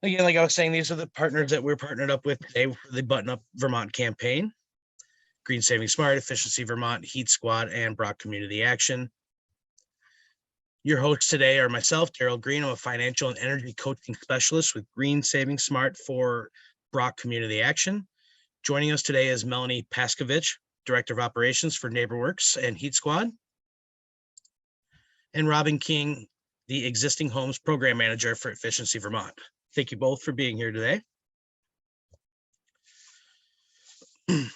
Again, like I was saying, these are the partners that we're partnered up with today for the Button Up Vermont campaign: Green Saving Smart, Efficiency Vermont, Heat Squad, and Brock Community Action. Your hosts today are myself, Daryl Green. I'm a financial and energy coaching specialist with Green Saving Smart for Brock Community Action. Joining us today is Melanie Paskovich, Director of Operations for NeighborWorks and Heat Squad, and Robin King, the Existing Homes Program Manager for Efficiency Vermont. Thank you both for being here today. And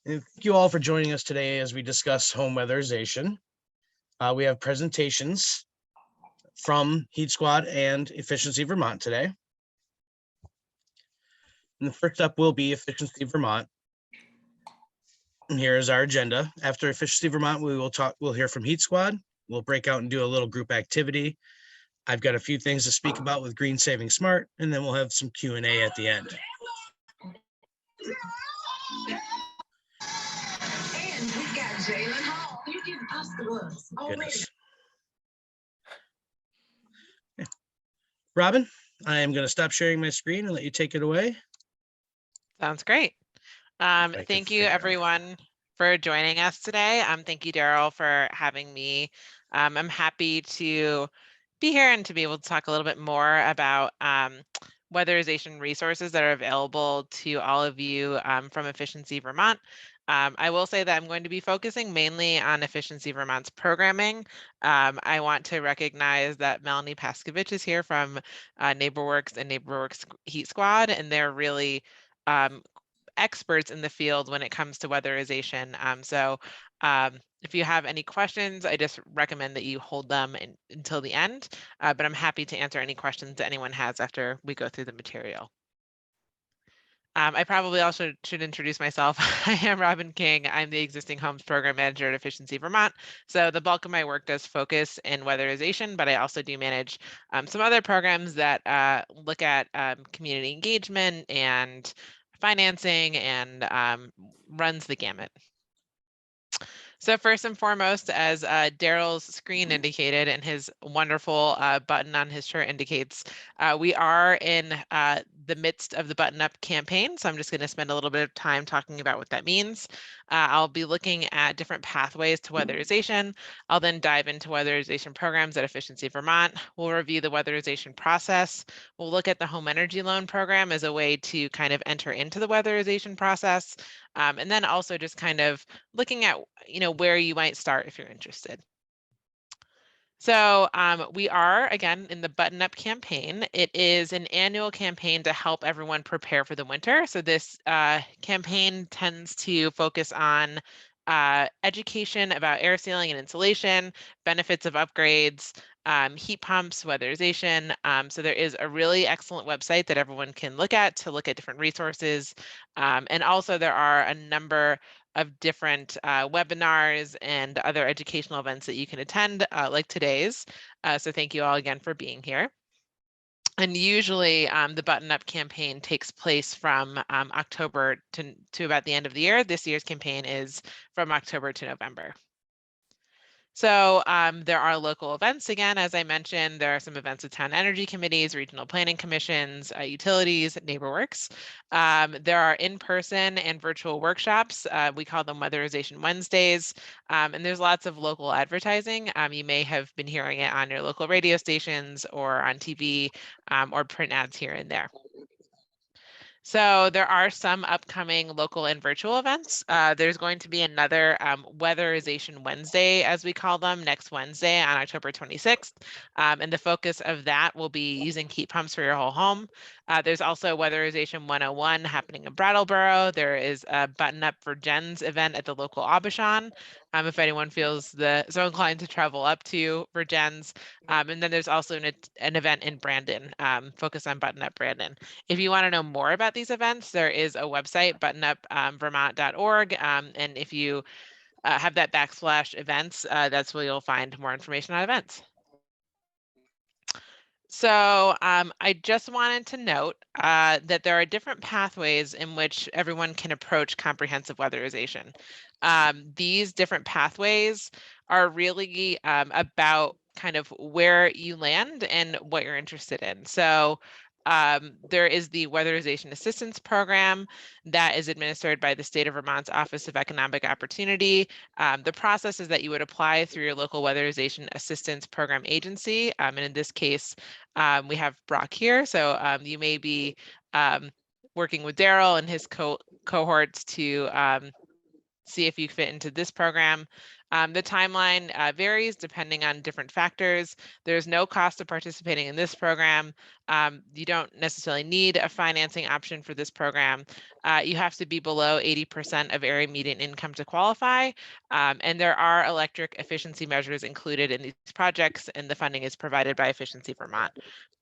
thank you all for joining us today as we discuss home weatherization. We have presentations from Heat Squad and Efficiency Vermont today. And the first up will be Efficiency Vermont. And here is our agenda. After Efficiency Vermont, we'll hear from Heat Squad. We'll break out and do a little group activity. I've got a few things to speak about with Green Saving Smart, and then we'll have some Q&A at the end. And we've got Jalen Hall. You can ask the words already. Yeah. Robin, I am going to stop sharing my screen and let you take it away. Sounds great. Thank you, everyone, for joining us today. Thank you, Daryl, for having me. I'm happy to be here and to be able to talk a little bit more about weatherization resources that are available to all of you from Efficiency Vermont. I will say that I'm going to be focusing mainly on Efficiency Vermont's programming. I want to recognize that Melanie Paskovich is here from NeighborWorks and NeighborWorks Heat Squad, and they're really experts in the field when it comes to weatherization. If you have any questions, I just recommend that you hold them until the end, but I'm happy to answer any questions that anyone has after we go through the material. I probably also should introduce myself. I am Robin King. I'm the Existing Homes Program Manager at Efficiency Vermont. So the bulk of my work does focus in weatherization, but I also do manage some other programs that look at community engagement and financing and runs the gamut. So first and foremost, as Daryl's screen indicated and his wonderful button on his shirt indicates, we are in the midst of the Button Up campaign. So I'm just going to spend a little bit of time talking about what that means. I'll be looking at different pathways to weatherization. I'll then dive into weatherization programs at Efficiency Vermont. We'll review the weatherization process. We'll look at the home energy loan program as a way to kind of enter into the weatherization process. And then also just kind of looking at, where you might start if you're interested. So we are, again, in the Button Up campaign. It is an annual campaign to help everyone prepare for the winter. So this campaign tends to focus on education about air sealing and insulation, benefits of upgrades, heat pumps, weatherization. So there is a really excellent website that everyone can look at to look at different resources. And also there are a number of different webinars and other educational events that you can attend, like today's. So thank you all again for being here. And usually the Button Up campaign takes place from October to about the end of the year. This year's campaign is from October to November. So there are local events. Again, as I mentioned, there are some events with town energy committees, regional planning commissions, utilities, NeighborWorks. There are in-person and virtual workshops. We call them Weatherization Wednesdays. And there's lots of local advertising. You may have been hearing it on your local radio stations or on TV or print ads here and there. So there are some upcoming local and virtual events. There's going to be another Weatherization Wednesday, as we call them, next Wednesday on October 26th. And the focus of that will be using heat pumps for your whole home. There's also Weatherization 101 happening in Brattleboro. There is a Button Up for Gens event at the local Aubuchon, if anyone feels so inclined to travel up to for Gens. And then there's also an event in Brandon, focused on Button Up Brandon. If you want to know more about these events, there is a website, buttonupvermont.org. And if you have that / events, that's where you'll find more information on events. So I just wanted to note that there are different pathways in which everyone can approach comprehensive weatherization. These different pathways are really about kind of where you land and what you're interested in. So there is the Weatherization Assistance Program that is administered by the State of Vermont's Office of Economic Opportunity. The process is that you would apply through your local Weatherization Assistance Program agency. And in this case, we have Brock here. So you may be working with Daryl and his cohorts to see if you fit into this program. The timeline varies depending on different factors. There's no cost of participating in this program. You don't necessarily need a financing option for this program. You have to be below 80% of area median income to qualify. And there are electric efficiency measures included in these projects, and the funding is provided by Efficiency Vermont.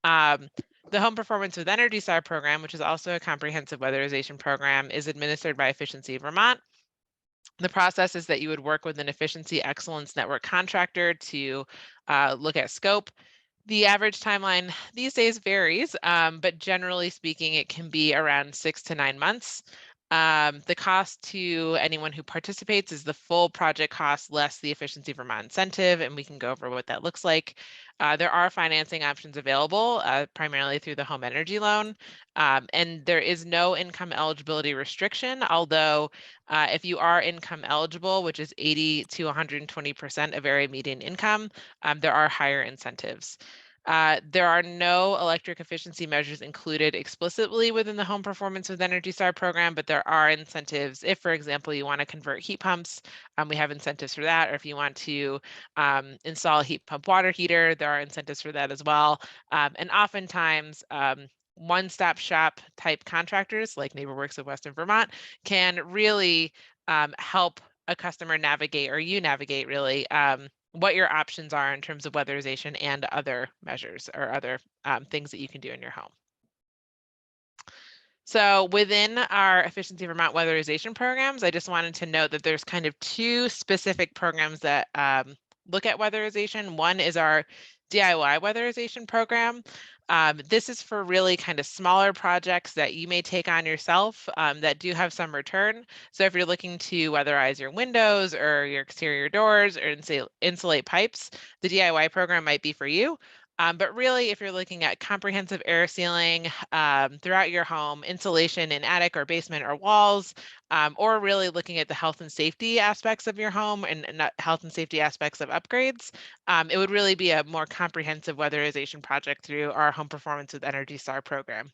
The Home Performance with Energy Star program, which is also a comprehensive weatherization program, is administered by Efficiency Vermont. The process is that you would work with an efficiency excellence network contractor to look at scope. The average timeline these days varies, but generally speaking, it can be around 6 to 9 months. The cost to anyone who participates is the full project cost less the Efficiency Vermont incentive, and we can go over what that looks like. There are financing options available, primarily through the home energy loan, and there is no income eligibility restriction, although if you are income eligible, which is 80 to 120% of area median income, there are higher incentives. There are no electric efficiency measures included explicitly within the Home Performance with Energy Star program, but there are incentives. If, for example, you want to convert heat pumps, we have incentives for that. Or if you want to install a heat pump water heater, there are incentives for that as well. And oftentimes, one-stop shop type contractors like NeighborWorks of Western Vermont can really help a customer navigate, or you navigate really, what your options are in terms of weatherization and other measures or other things that you can do in your home. So within our Efficiency Vermont weatherization programs, I just wanted to note that there's kind of two specific programs that look at weatherization. One is our DIY weatherization program. This is for really kind of smaller projects that you may take on yourself that do have some return. So if you're looking to weatherize your windows or your exterior doors or insulate pipes, the DIY program might be for you. But really, if you're looking at comprehensive air sealing throughout your home, insulation in attic or basement or walls, or really looking at the health and safety aspects of your home and health and safety aspects of upgrades, it would really be a more comprehensive weatherization project through our Home Performance with Energy Star program.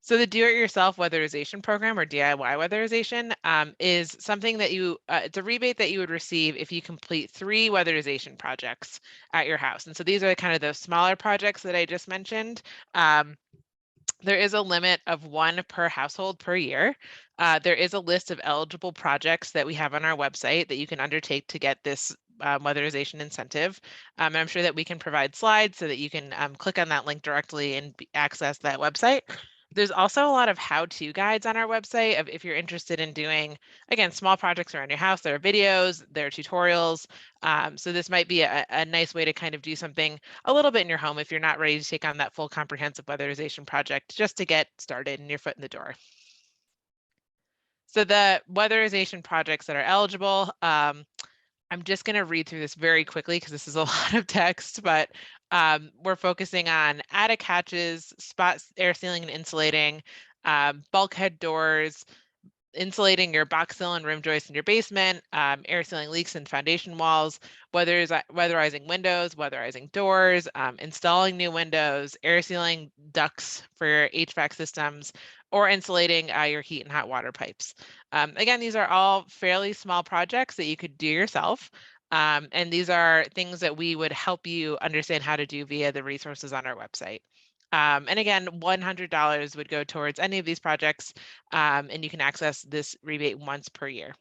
So the do-it-yourself weatherization program, or DIY weatherization, is something that it's a rebate that you would receive if you complete 3 weatherization projects at your house. And so these are kind of those smaller projects that I just mentioned. There is a limit of 1 per household per year. There is a list of eligible projects that we have on our website that you can undertake to get this weatherization incentive. And I'm sure that we can provide slides so that you can click on that link directly and access that website. There's also a lot of how-to guides on our website of if you're interested in doing, again, small projects around your house. There are videos, there are tutorials. So this might be a nice way to kind of do something a little bit in your home if you're not ready to take on that full comprehensive weatherization project, just to get started and your foot in the door. So the weatherization projects that are eligible, I'm just going to read through this very quickly because this is a lot of text, but we're focusing on attic hatches, spot air sealing and insulating, bulkhead doors, insulating your box sill and rim joists in your basement, air sealing leaks in foundation walls, weatherizing windows, weatherizing doors, installing new windows, air sealing ducts for your HVAC systems, or insulating your heat and hot water pipes. Again, these are all fairly small projects that you could do yourself. And these are things that we would help you understand how to do via the resources on our website. And again, $100 would go towards any of these projects, and you can access this rebate once per year.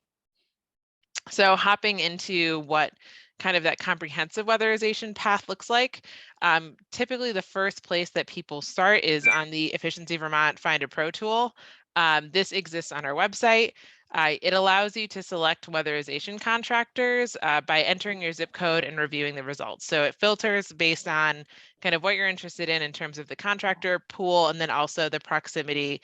So hopping into what kind of that comprehensive weatherization path looks like, typically the first place that people start is on the Efficiency Vermont Find a Pro tool. This exists on our website. It allows you to select weatherization contractors by entering your zip code and reviewing the results. So it filters based on kind of what you're interested in terms of the contractor pool, and then also the proximity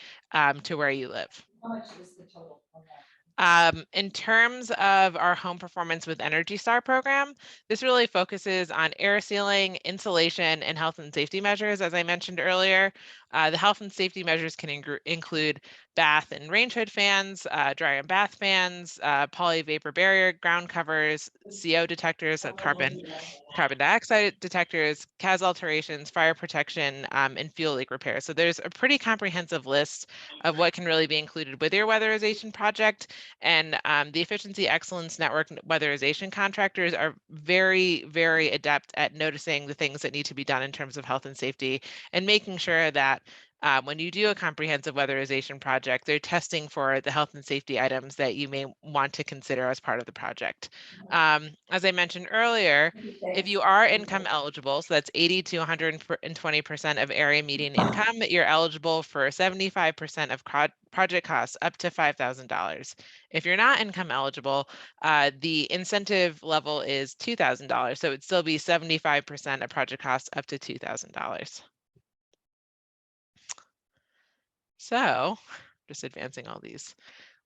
to where you live. How much is the total on that? In terms of our home performance with Energy Star program, this really focuses on air sealing, insulation, and health and safety measures. As I mentioned earlier, the health and safety measures can include bath and range hood fans, dryer and bath fans, poly vapor barrier, ground covers, CO detectors, so carbon dioxide detectors, CAS alterations, fire protection, and fuel leak repair. So there's a pretty comprehensive list of what can really be included with your weatherization project. And the Efficiency Excellence Network weatherization contractors are very, very adept at noticing the things that need to be done in terms of health and safety and making sure that when you do a comprehensive weatherization project, they're testing for the health and safety items that you may want to consider as part of the project. As I mentioned earlier, if you are income eligible, so that's 80 to 120% of area median income, you're eligible for 75% of project costs up to $5,000. If you're not income eligible, the incentive level is $2,000, so it'd still be 75% of project costs up to $2,000. So just advancing all these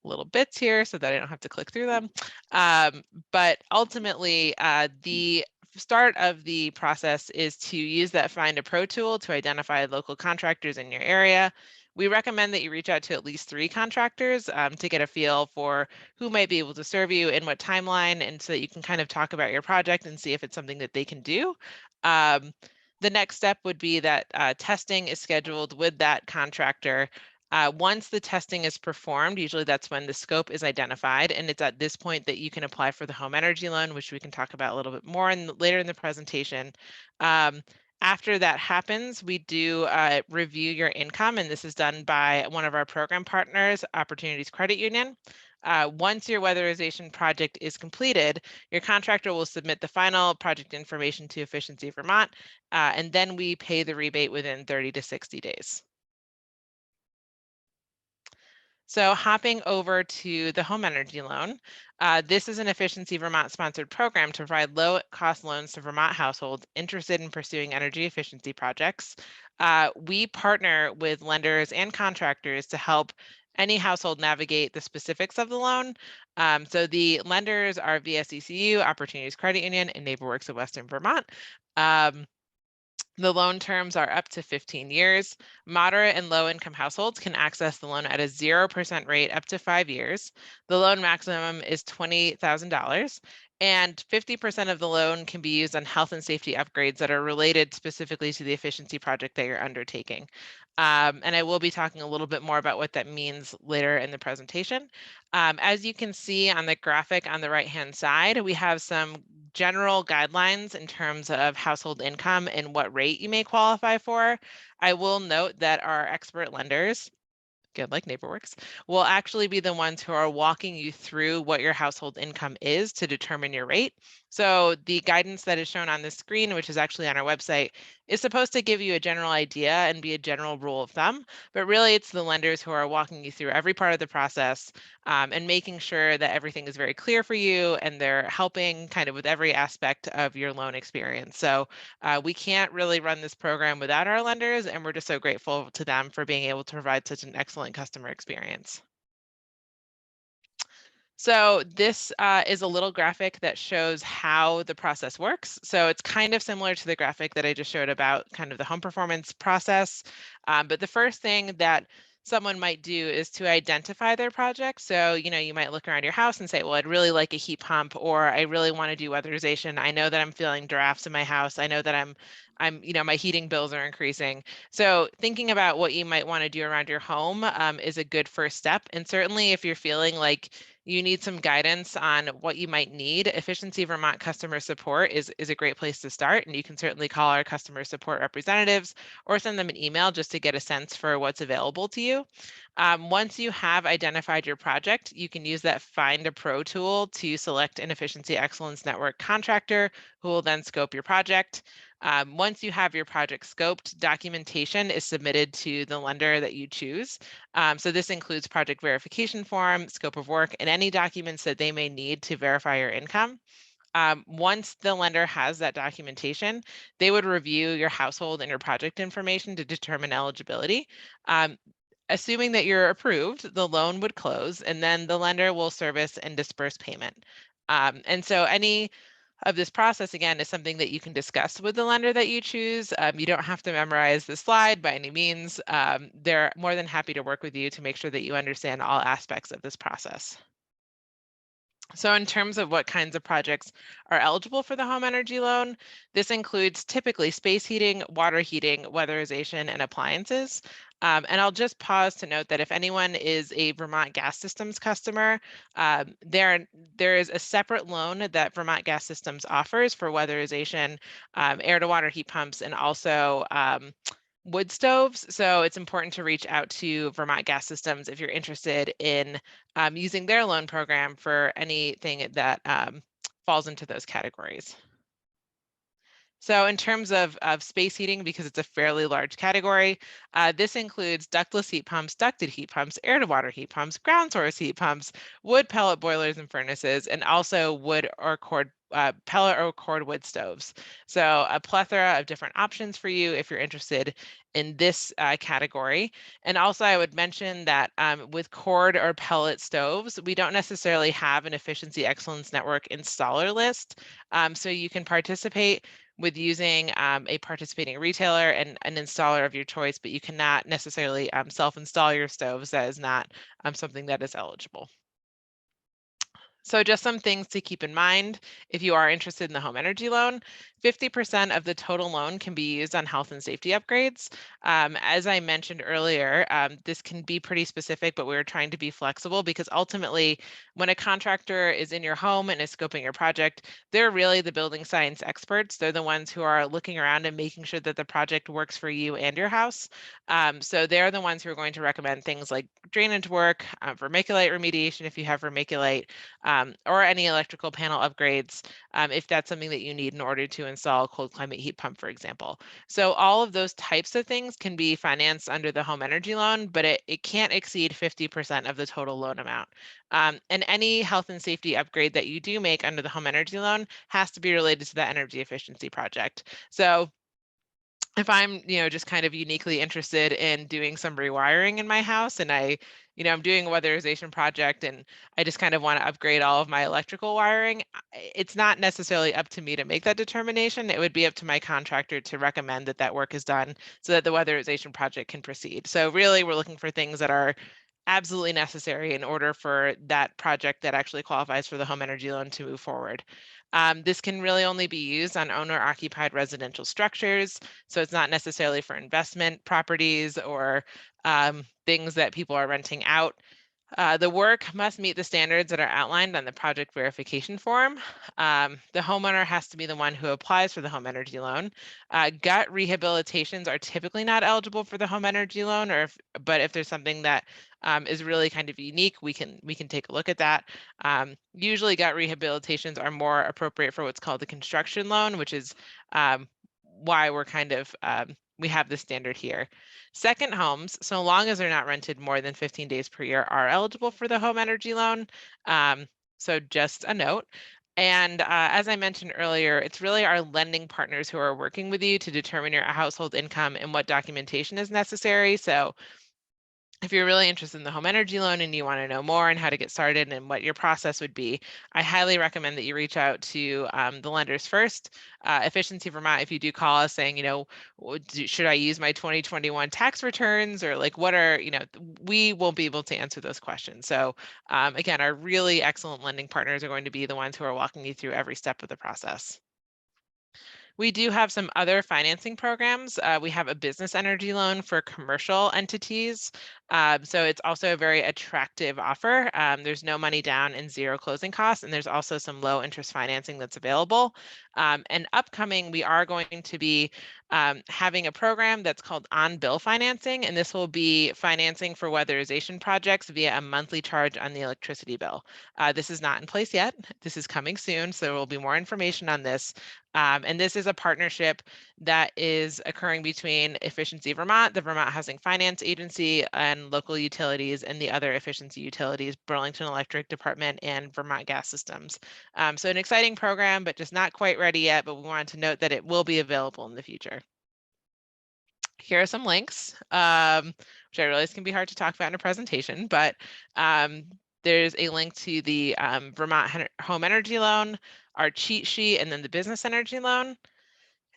little bits here so that I don't have to click through them. But ultimately, the start of the process is to use that Find a Pro tool to identify local contractors in your area. We recommend that you reach out to at least 3 contractors to get a feel for who might be able to serve you in what timeline, and so that you can kind of talk about your project and see if it's something that they can do. The next step would be that testing is scheduled with that contractor. Once the testing is performed, usually that's when the scope is identified, and it's at this point that you can apply for the home energy loan, which we can talk about a little bit more later in the presentation. After that happens, we do review your income, and this is done by one of our program partners, Opportunities Credit Union. Once your weatherization project is completed, your contractor will submit the final project information to Efficiency Vermont, and then we pay the rebate within 30 to 60 days. So hopping over to the home energy loan, this is an Efficiency Vermont sponsored program to provide low-cost loans to Vermont households interested in pursuing energy efficiency projects. We partner with lenders and contractors to help any household navigate the specifics of the loan. So the lenders are VSECU, Opportunities Credit Union, and NeighborWorks of Western Vermont. The loan terms are up to 15 years. Moderate and low income households can access the loan at a 0% rate up to 5 years. The loan maximum is $20,000, and 50% of the loan can be used on health and safety upgrades that are related specifically to the efficiency project that you're undertaking. And I will be talking a little bit more about what that means later in the presentation. As you can see on the graphic on the right-hand side, we have some general guidelines in terms of household income and what rate you may qualify for. I will note that our expert lenders, good like NeighborWorks, will actually be the ones who are walking you through what your household income is to determine your rate. So the guidance that is shown on the screen, which is actually on our website, is supposed to give you a general idea and be a general rule of thumb, but really it's the lenders who are walking you through every part of the process and making sure that everything is very clear for you, and they're helping kind of with every aspect of your loan experience. So we can't really run this program without our lenders, and we're just so grateful to them for being able to provide such an excellent customer experience. So this is a little graphic that shows how the process works. So it's kind of similar to the graphic that I just showed about kind of the home performance process. But the first thing that someone might do is to identify their project. So, you might look around your house and say, well, I'd really like a heat pump, or I really want to do weatherization. I know that I'm feeling drafts in my house. I know that my heating bills are increasing. So thinking about what you might want to do around your home is a good first step. And certainly if you're feeling like you need some guidance on what you might need, Efficiency Vermont customer support is a great place to start. And you can certainly call our customer support representatives or send them an email just to get a sense for what's available to you. Once you have identified your project, you can use that Find a Pro tool to select an Efficiency Excellence Network contractor who will then scope your project. Once you have your project scoped, documentation is submitted to the lender that you choose. So this includes project verification form, scope of work, and any documents that they may need to verify your income. Once the lender has that documentation, they would review your household and your project information to determine eligibility. assuming that you're approved, the loan would close, and then the lender will service and disperse payment. And so any of this process, again, is something that you can discuss with the lender that you choose. You don't have to memorize the slide by any means. They're more than happy to work with you to make sure that you understand all aspects of this process. So in terms of what kinds of projects are eligible for the home energy loan, this includes typically space heating, water heating, weatherization, and appliances. And I'll just pause to note that if anyone is a Vermont Gas Systems customer, there is a separate loan that Vermont Gas Systems offers for weatherization, air to water heat pumps, and also wood stoves. So it's important to reach out to Vermont Gas Systems if you're interested in using their loan program for anything that falls into those categories. So in terms of space heating, because it's a fairly large category, this includes ductless heat pumps, ducted heat pumps, air-to-water heat pumps, ground source heat pumps, wood pellet boilers and furnaces, and also wood or cord pellet or cord wood stoves. So a plethora of different options for you if you're interested in this category. And also I would mention that with cord or pellet stoves, we don't necessarily have an Efficiency Excellence Network installer list. So you can participate with using a participating retailer and an installer of your choice, but you cannot necessarily self-install your stoves. That is not something that is eligible. So just some things to keep in mind if you are interested in the home energy loan. 50% of the total loan can be used on health and safety upgrades. As I mentioned earlier, this can be pretty specific, but we're trying to be flexible because ultimately when a contractor is in your home and is scoping your project, they're really the building science experts. They're the ones who are looking around and making sure that the project works for you and your house. So they're the ones who are going to recommend things like drainage work, vermiculite remediation if you have vermiculite, or any electrical panel upgrades if that's something that you need in order to install a cold climate heat pump, for example. So all of those types of things can be financed under the home energy loan, but it can't exceed 50% of the total loan amount. And any health and safety upgrade that you do make under the home energy loan has to be related to that energy efficiency project. So if I'm, just kind of uniquely interested in doing some rewiring in my house and I'm doing a weatherization project and I just kind of want to upgrade all of my electrical wiring, it's not necessarily up to me to make that determination. It would be up to my contractor to recommend that that work is done so that the weatherization project can proceed. So really we're looking for things that are absolutely necessary in order for that project that actually qualifies for the home energy loan to move forward. This can really only be used on owner-occupied residential structures, so it's not necessarily for investment properties or things that people are renting out. The work must meet the standards that are outlined on the project verification form. The homeowner has to be the one who applies for the home energy loan. Gut rehabilitations are typically not eligible for the home energy loan, but if there's something that is really kind of unique, we can take a look at that. Usually gut rehabilitations are more appropriate for what's called the construction loan, which is why we're kind of we have the standard here. Second homes, so long as they're not rented more than 15 days per year, are eligible for the home energy loan. So just a note. And as I mentioned earlier, it's really our lending partners who are working with you to determine your household income and what documentation is necessary. So if you're really interested in the home energy loan and you want to know more and how to get started and what your process would be, I highly recommend that you reach out to the lenders first. Efficiency Vermont, if you do call us saying, should I use my 2021 tax returns or like what are, we won't be able to answer those questions. So again, our really excellent lending partners are going to be the ones who are walking you through every step of the process. We do have some other financing programs. We have a business energy loan for commercial entities. So it's also a very attractive offer. There's no money down and zero closing costs, and there's also some low interest financing that's available. And upcoming, we are going to be having a program that's called on-bill financing, and this will be financing for weatherization projects via a monthly charge on the electricity bill. This is not in place yet. This is coming soon, so there will be more information on this. And this is a partnership that is occurring between Efficiency Vermont, the Vermont Housing Finance Agency, and local utilities and the other efficiency utilities, Burlington Electric Department and Vermont Gas Systems. So an exciting program, but just not quite ready yet, but we wanted to note that it will be available in the future. Here are some links, which I realize can be hard to talk about in a presentation, but there's a link to the Vermont Home Energy Loan, our cheat sheet, and then the Business Energy Loan.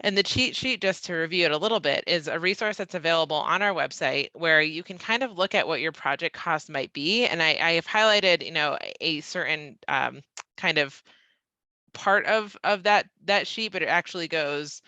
And the cheat sheet, just to review it a little bit, is a resource that's available on our website where you can kind of look at what your project cost might be. And I have highlighted, a certain kind of part of that sheet, but it actually goes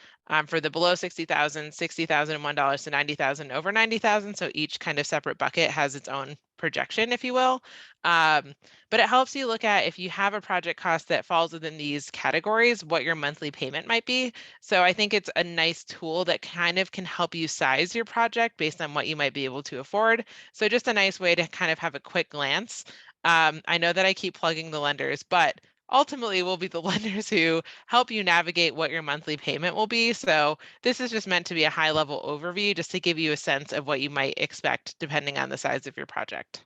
for the below 60,000, $60,000, $1 to 90,000, over 90,000. So each kind of separate bucket has its own projection, if you will. But it helps you look at, if you have a project cost that falls within these categories, what your monthly payment might be. So I think it's a nice tool that kind of can help you size your project based on what you might be able to afford. So just a nice way to kind of have a quick glance. I know that I keep plugging the lenders, but ultimately will be the lenders who help you navigate what your monthly payment will be. So this is just meant to be a high level overview, just to give you a sense of what you might expect depending on the size of your project.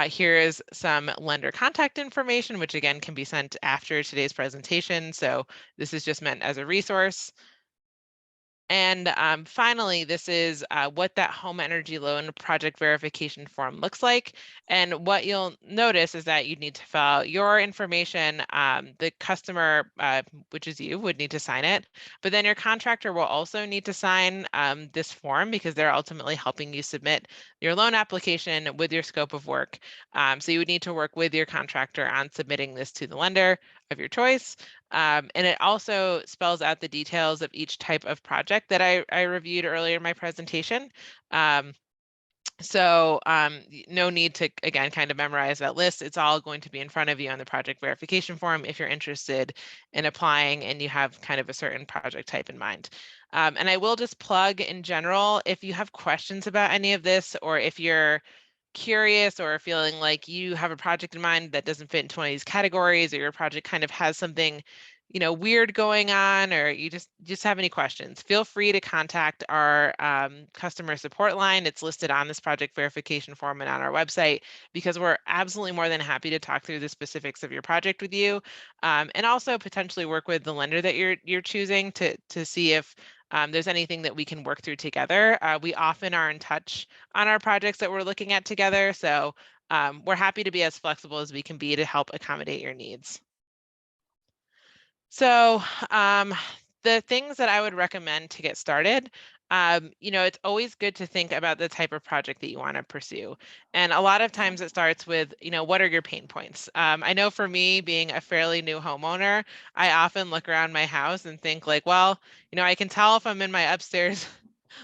Here is some lender contact information, which again can be sent after today's presentation. So this is just meant as a resource. And finally, this is what that home energy loan project verification form looks like. And what you'll notice is that you need to fill out your information. The customer, which is you, would need to sign it. But then your contractor will also need to sign this form, because they're ultimately helping you submit your loan application with your scope of work. So you would need to work with your contractor on submitting this to the lender of your choice. And it also spells out the details of each type of project that I reviewed earlier in my presentation. So no need to, again, kind of memorize that list. It's all going to be in front of you on the project verification form if you're interested in applying and you have kind of a certain project type in mind. And I will just plug in general, if you have questions about any of this, or if you're curious or feeling like you have a project in mind that doesn't fit into one of these categories, or your project kind of has something weird going on, or you just have any questions, feel free to contact our customer support line. It's listed on this project verification form and on our website, because we're absolutely more than happy to talk through the specifics of your project with you, and also potentially work with the lender that you're choosing to see if there's anything that we can work through together. We often are in touch on our projects that we're looking at together, so we're happy to be as flexible as we can be to help accommodate your needs. So the things that I would recommend to get started, it's always good to think about the type of project that you want to pursue. And a lot of times it starts with, what are your pain points? I know for me, being a fairly new homeowner, I often look around my house and think like, well, I can tell if I'm in my upstairs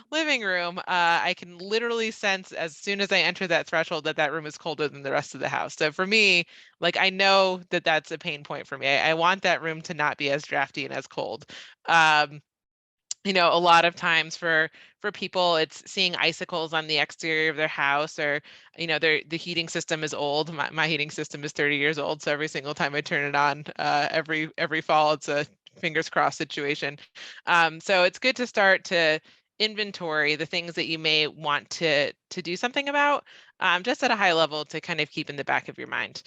living room, I can literally sense as soon as I enter that threshold that room is colder than the rest of the house. So for me, like, I know that that's a pain point for me. I want that room to not be as drafty and as cold. A lot of times for people, it's seeing icicles on the exterior of their house, or the heating system is old. My heating system is 30 years old, so every single time I turn it on, every fall, it's a fingers crossed situation. So it's good to start to inventory the things that you may want to do something about, just at a high level, to kind of keep in the back of your mind.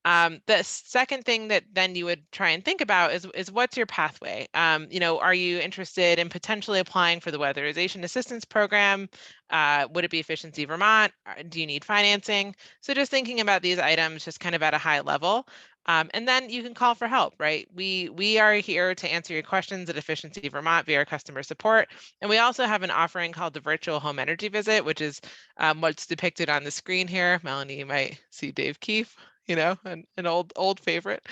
The second thing that then you would try and think about is what's your pathway? Are you interested in potentially applying for the Weatherization Assistance Program? Would it be Efficiency Vermont? Do you need financing? So just thinking about these items just kind of at a high level. And then you can call for help, right? We are here to answer your questions at Efficiency Vermont via our customer support. And we also have an offering called the Virtual Home Energy Visit, which is what's depicted on the screen here. Melanie, you might see Dave Keefe, an old favorite.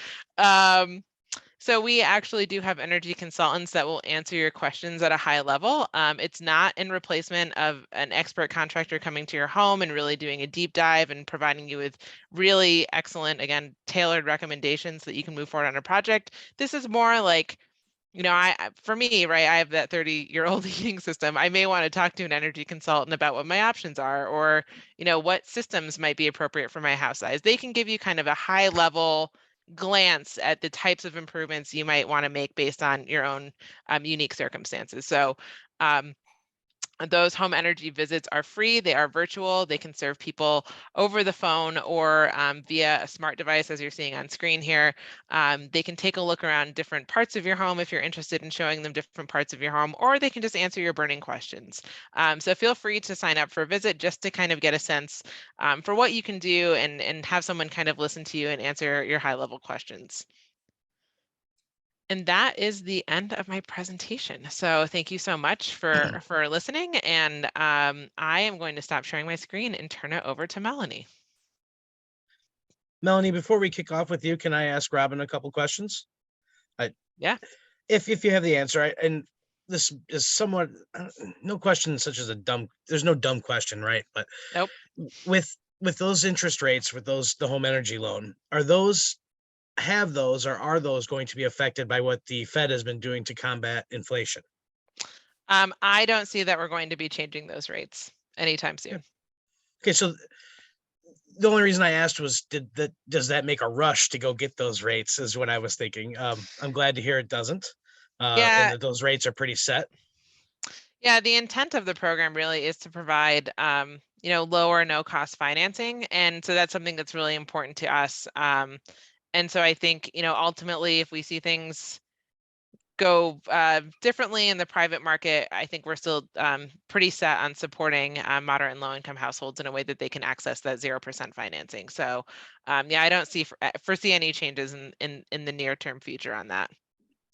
So we actually do have energy consultants that will answer your questions at a high level. It's not in replacement of an expert contractor coming to your home and really doing a deep dive and providing you with really excellent, again, tailored recommendations that you can move forward on a project. This is more like, for me, right, I have that 30-year-old heating system. I may want to talk to an energy consultant about what my options are, or, what systems might be appropriate for my house size. They can give you kind of a high level glance at the types of improvements you might want to make based on your own unique circumstances. So Those home energy visits are free. They are virtual. They can serve people over the phone or via a smart device, as you're seeing on screen here. They can take a look around different parts of your home if you're interested in showing them different parts of your home, or they can just answer your burning questions. So feel free to sign up for a visit just to kind of get a sense for what you can do and have someone kind of listen to you and answer your high-level questions. And that is the end of my presentation. So thank you so much for listening. And I am going to stop sharing my screen and turn it over to Melanie. Melanie, before we kick off with you, can I ask Robin a couple questions? Yeah. If you have the answer, and this is somewhat, no question such as there's no dumb question, right? But Nope. with those interest rates, with the home energy loan, are those going to be affected by what the Fed has been doing to combat inflation? I don't see that we're going to be changing those rates anytime soon. Okay, so the only reason I asked was, does that make a rush to go get those rates, is what I was thinking. I'm glad to hear it doesn't, Yeah. and that those rates are pretty set. Yeah, the intent of the program really is to provide, low or no cost financing. And so that's something that's really important to us. And so I think, ultimately, if we see things go differently in the private market, I think we're still pretty set on supporting moderate and low income households in a way that they can access that 0% financing. So yeah, I don't foresee any changes in the near term future on that.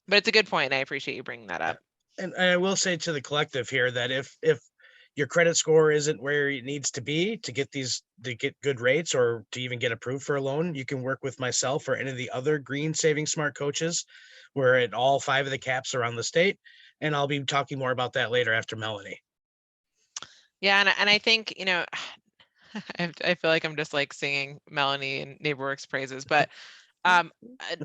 But it's a good point, and I appreciate you bringing that up. And I will say to the collective here that if your credit score isn't where it needs to be to get good rates or to even get approved for a loan, you can work with myself or any of the other Green Saving Smart coaches. We're at all 5 of the caps around the state, and I'll be talking more about that later after Melanie. Yeah, and I think, I feel like I'm just like singing Melanie and NeighborWorks praises, but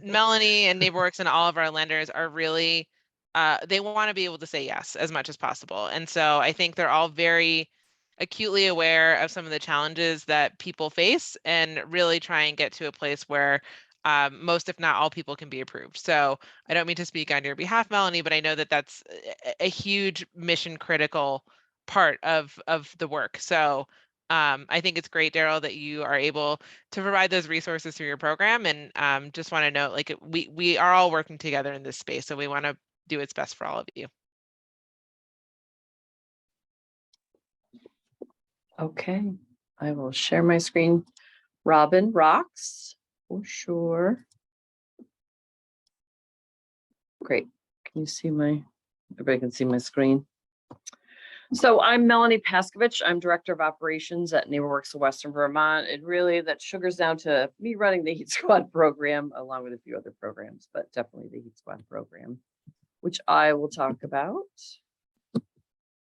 Melanie and NeighborWorks and all of our lenders are really, they want to be able to say yes as much as possible. And so I think they're all very acutely aware of some of the challenges that people face and really try and get to a place where most, if not all, people can be approved. So I don't mean to speak on your behalf, Melanie, but I know that that's a huge mission critical part of the work. So I think it's great, Daryl, that you are able to provide those resources through your program. And just want to note, like, we are all working together in this space, so we want to do what's best for all of you. Okay, I will share my screen. Robin rocks for sure. Great. Can you see everybody can see my screen? So I'm Melanie Paskovich. I'm Director of Operations at NeighborWorks of Western Vermont. And really that sugars down to me running the Heat Squad program along with a few other programs, but definitely the Heat Squad program, which I will talk about.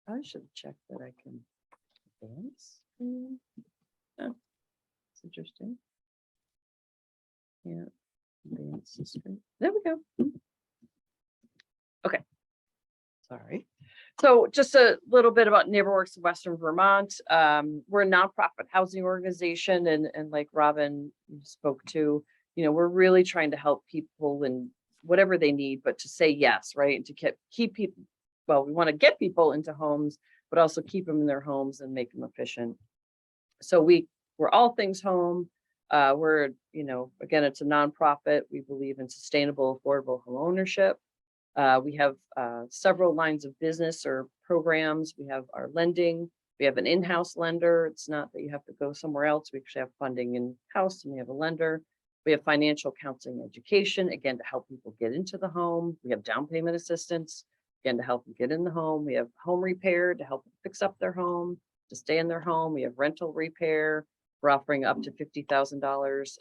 I should check that I can advance. Oh, it's interesting. Yeah, advance the screen. There we go. Okay. Sorry. So just a little bit about NeighborWorks of Western Vermont. We're a nonprofit housing organization, and like Robin spoke to, we're really trying to help people in whatever they need, but to say yes, right? And to keep people, well, we want to get people into homes, but also keep them in their homes and make them efficient. So we're all things home. We're, again, it's a nonprofit. We believe in sustainable, affordable home ownership. We have several lines of business or programs. We have our lending. We have an in-house lender. It's not that you have to go somewhere else. We actually have funding in-house, and we have a lender. We have financial counseling education, again, to help people get into the home. We have down payment assistance, again, to help them get in the home. We have home repair to help them fix up their home, to stay in their home. We have rental repair. We're offering up to $50,000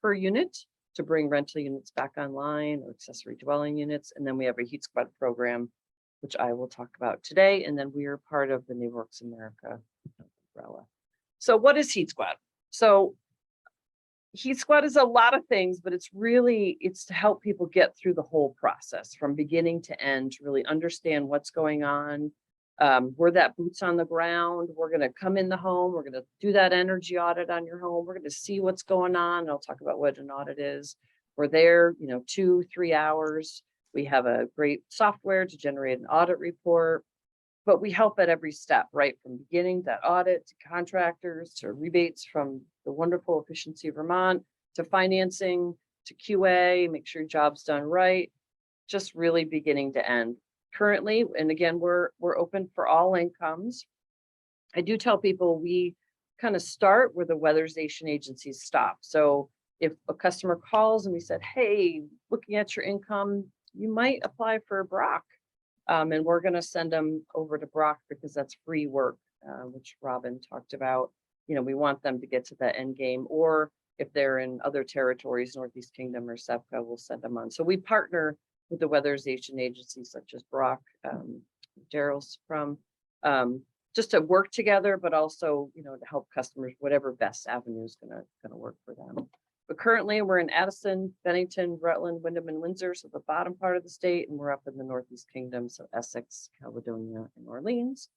per unit to bring rental units back online, or accessory dwelling units. And then we have a Heat Squad program, which I will talk about today. And then we are part of the NeighborWorks America umbrella. So what is Heat Squad? So Heat Squad is a lot of things, but it's to help people get through the whole process from beginning to end, to really understand what's going on. We're that boots on the ground. We're going to come in the home. We're going to do that energy audit on your home. We're going to see what's going on. I'll talk about what an audit is. We're there, 2-3 hours. We have a great software to generate an audit report. but we help at every step, right? From beginning, that audit, to contractors, to rebates from the wonderful Efficiency Vermont, to financing, to QA, make sure your job's done right, just really beginning to end. Currently, and again, we're open for all incomes. I do tell people we kind of start where the weatherization agencies stop. So if a customer calls and we said, hey, looking at your income, you might apply for a Brock. And we're going to send them over to Brock because that's free work, which Robin talked about. You know, we want them to get to that end game, or if they're in other territories, Northeast Kingdom or SEPCA, we'll send them on. So we partner with the weatherization agencies such as Brock, Daryl's from, just to work together, but also, you know, to help customers, whatever best avenue is gonna work for them. But currently we're in Addison, Bennington, Rutland, Wyndham, and Windsor, so the bottom part of the state, and we're up in the Northeast Kingdom, so Essex, Caledonia, and Orleans.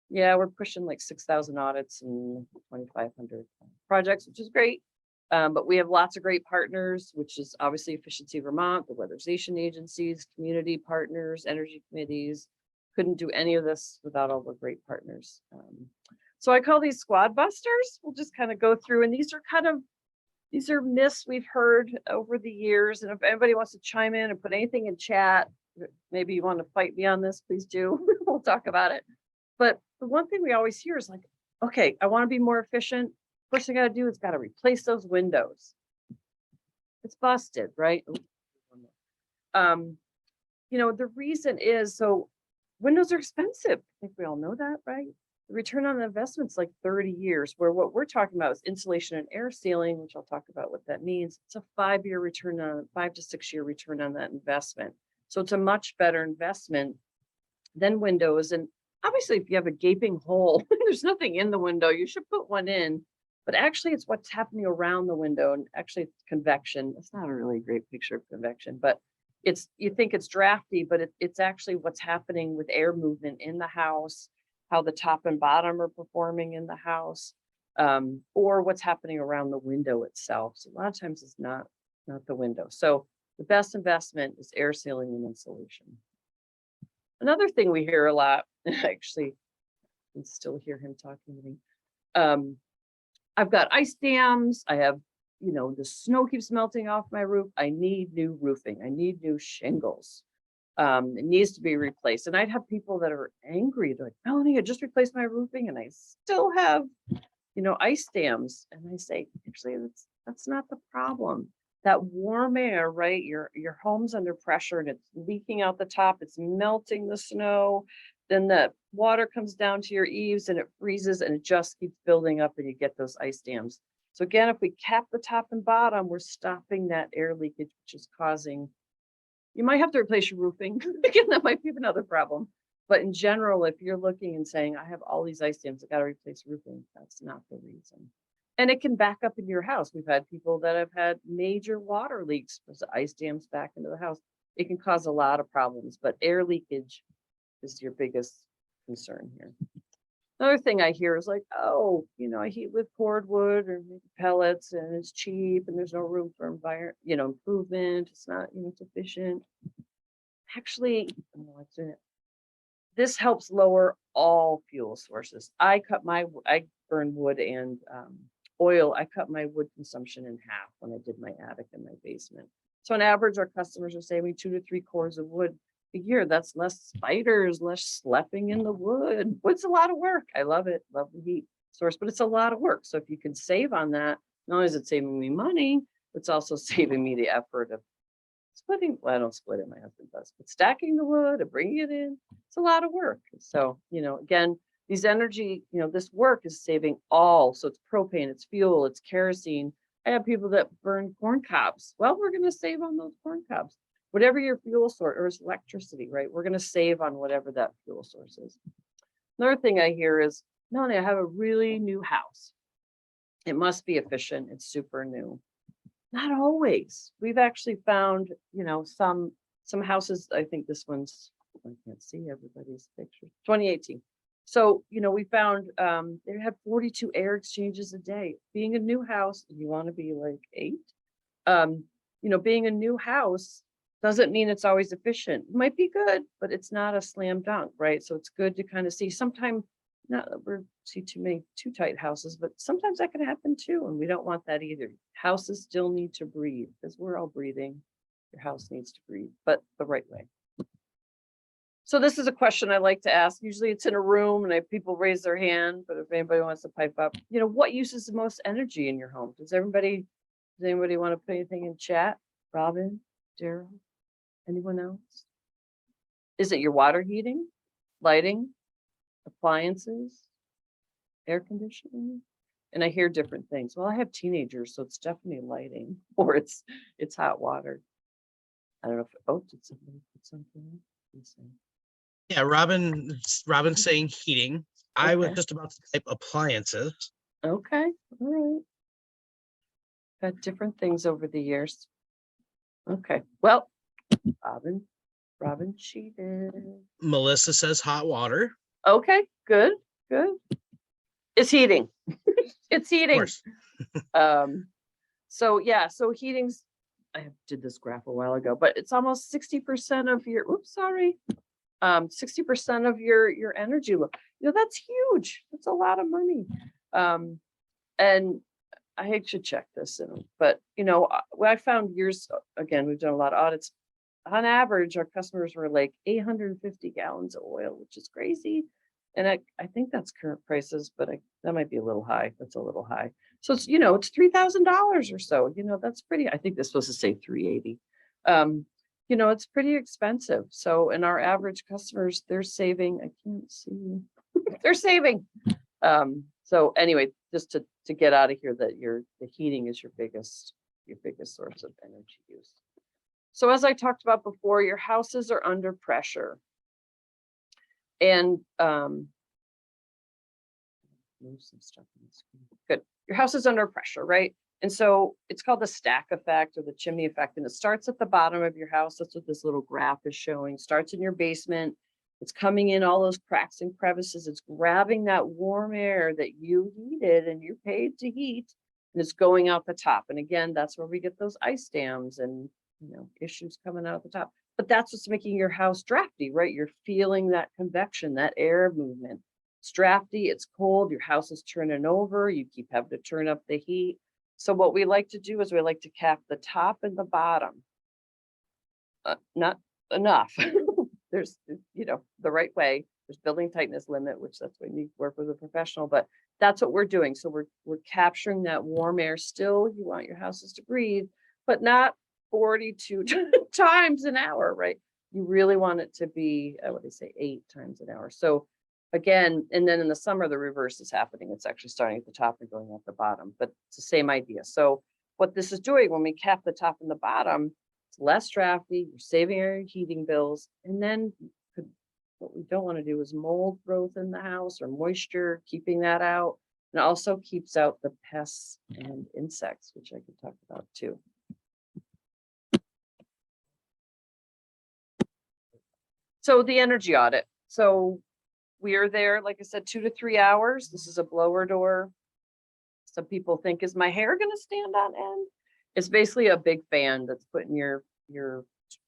Yeah, we're pushing like 6,000 audits and 2,500 projects, which is great. But we have lots of great partners, which is obviously Efficiency Vermont, the weatherization agencies, community partners, energy committees. Couldn't do any of this without all the great partners. So I call these squad busters. We'll just kind of go through, and these are myths we've heard over the years. And if anybody wants to chime in and put anything in chat, maybe you want to fight me on this, please do. We'll talk about it. But the one thing we always hear is like, okay, I want to be more efficient. First thing I got to do is got to replace those windows. It's busted, right? You know, the reason is, so windows are expensive. I think we all know that, right? The return on the investment's like 30 years, where what we're talking about is insulation and air sealing, which I'll talk about what that means. It's a 5 to 6 year return on that investment. So it's a much better investment than windows. And obviously, if you have a gaping hole, there's nothing in the window, you should put one in. But actually, it's what's happening around the window. And actually, it's convection. It's not a really great picture of convection, but it's, you think it's drafty, but it's actually what's happening with air movement in the house, how the top and bottom are performing in the house, or what's happening around the window itself. So a lot of times it's not the window. So the best investment is air sealing and insulation. Another thing we hear a lot, actually, I can still hear him talking to me. I've got ice dams. I have, you know, the snow keeps melting off my roof. I need new roofing. I need new shingles. It needs to be replaced. And I'd have people that are angry. They're like, Melanie, I just replaced my roofing and I still have, you know, ice dams. And I say, actually, that's not the problem. That warm air, right? Your home's under pressure and it's leaking out the top. It's melting the snow. Then the water comes down to your eaves and it freezes and it just keeps building up and you get those ice dams. So again, if we cap the top and bottom, we're stopping that air leakage, which is causing, you might have to replace your roofing. Again, that might be another problem. But in general, if you're looking and saying, I have all these ice dams, I got to replace roofing, that's not the reason. And it can back up in your house. We've had people that have had major water leaks because the ice dams back into the house. It can cause a lot of problems, but air leakage is your biggest concern here. Another thing I hear is like, oh, you know, I heat with cordwood or maybe pellets and it's cheap and there's no room for improvement. It's not, you know, it's efficient. Actually, this helps lower all fuel sources. I burn wood and oil. I cut my wood consumption in half when I did my attic and my basement. So on average, our customers are saving 2 to 3 cords of wood a year. That's less spiders, less schlepping in the wood. It's a lot of work. I love it. Love the heat source, but it's a lot of work. So if you can save on that, not only is it saving me money, it's also saving me the effort of splitting. Well, I don't split it, my husband does, but stacking the wood and bringing it in, it's a lot of work. So, you know, again, these energy, you know, this work is saving all. So it's propane, it's fuel, it's kerosene. I have people that burn corn cobs. Well, we're going to save on those corn cobs. Whatever your fuel source, or it's electricity, right? We're going to save on whatever that fuel source is. Another thing I hear is, Melanie, I have a really new house. It must be efficient. It's super new. Not always. We've actually found, you know, some houses. I think this one's, I can't see everybody's picture. 2018. So, you know, we found they had 42 air exchanges a day. Being a new house, you want to be like 8. You know, being a new house, Doesn't mean it's always efficient. Might be good, but it's not a slam dunk, right? So it's good to kind of see. Sometimes, not that we're see too many too tight houses, but sometimes that can happen too, and we don't want that either. Houses still need to breathe because we're all breathing. Your house needs to breathe, but the right way. So this is a question I like to ask. Usually it's in a room and people raise their hand, but if anybody wants to pipe up, what uses the most energy in your home? Does anybody want to put anything in chat? Robin, Daryl, anyone else? Is it your water heating, lighting, appliances, air conditioning? And I hear different things. Well, I have teenagers, so it's definitely lighting or it's hot water. I don't know if, did somebody put something in? Yeah, Robin's saying heating. I was Okay. just about to type appliances. Okay, all right. Got different things over the years. Okay, well, Robin cheated. Melissa says hot water. Okay, good. It's heating. It's Of heating. course. So yeah, so heating's, I did this graph a while ago, but it's almost 60% of your, 60% of your energy. That's huge. That's a lot of money. And I should check this, but what I found again, we've done a lot of audits. On average, our customers were like 850 gallons of oil, which is crazy. And I think that's current prices, but that might be a little high. That's a little high. So it's, it's $3,000 or so, that's pretty, I think they're supposed to say 380. It's pretty expensive. So, and our average customers, they're saving, I can't see, they're saving. So anyway, just to get out of here, that the heating is your biggest source of energy use. So as I talked about before, your houses are under pressure. And move some stuff on the screen. Good. Your house is under pressure, right? And so it's called the stack effect or the chimney effect. And it starts at the bottom of your house. That's what this little graph is showing. Starts in your basement. It's coming in all those cracks and crevices. It's grabbing that warm air that you heated and you paid to heat, and it's going out the top. And again, that's where we get those ice dams and issues coming out the top. But that's what's making your house drafty, right? You're feeling that convection, that air movement. It's drafty, it's cold, your house is turning over, you keep having to turn up the heat. So what we like to do is we like to cap the top and the bottom. Not enough. There's, the right way. There's building tightness limit, which that's when you work with a professional, but that's what we're doing. So we're capturing that warm air. Still, you want your houses to breathe, but not 42 times an hour, right? You really want it to be, what do they say, 8 times an hour. So again, and then in the summer, the reverse is happening. It's actually starting at the top and going at the bottom, but it's the same idea. So what this is doing when we cap the top and the bottom, it's less drafty, you're saving your heating bills. And then what we don't want to do is mold growth in the house or moisture, keeping that out. And it also keeps out the pests and insects, which I could talk about too. So the energy audit. So we are there, like I said, 2 to 3 hours. This is a blower door. Some people think, is my hair going to stand on end? It's basically a big fan that's put in your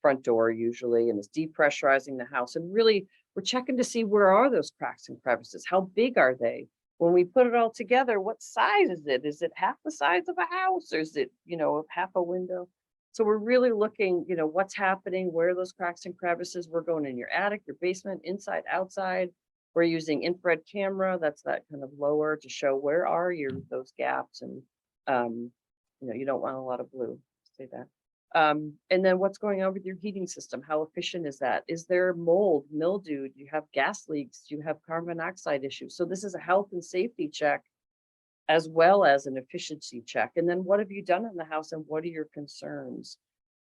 front door usually, and it's depressurizing the house. And really, we're checking to see where are those cracks and crevices? How big are they? When we put it all together, what size is it? Is it half the size of a house, or is it, half a window? So we're really looking, what's happening, where are those cracks and crevices? We're going in your attic, your basement, inside, outside. We're using infrared camera. That's that kind of lower to show where are those gaps. And, you don't want a lot of blue, say that. And then what's going on with your heating system? How efficient is that? Is there mold, mildew? Do you have gas leaks? Do you have carbon monoxide issues? So this is a health and safety check as well as an efficiency check. And then what have you done in the house and what are your concerns?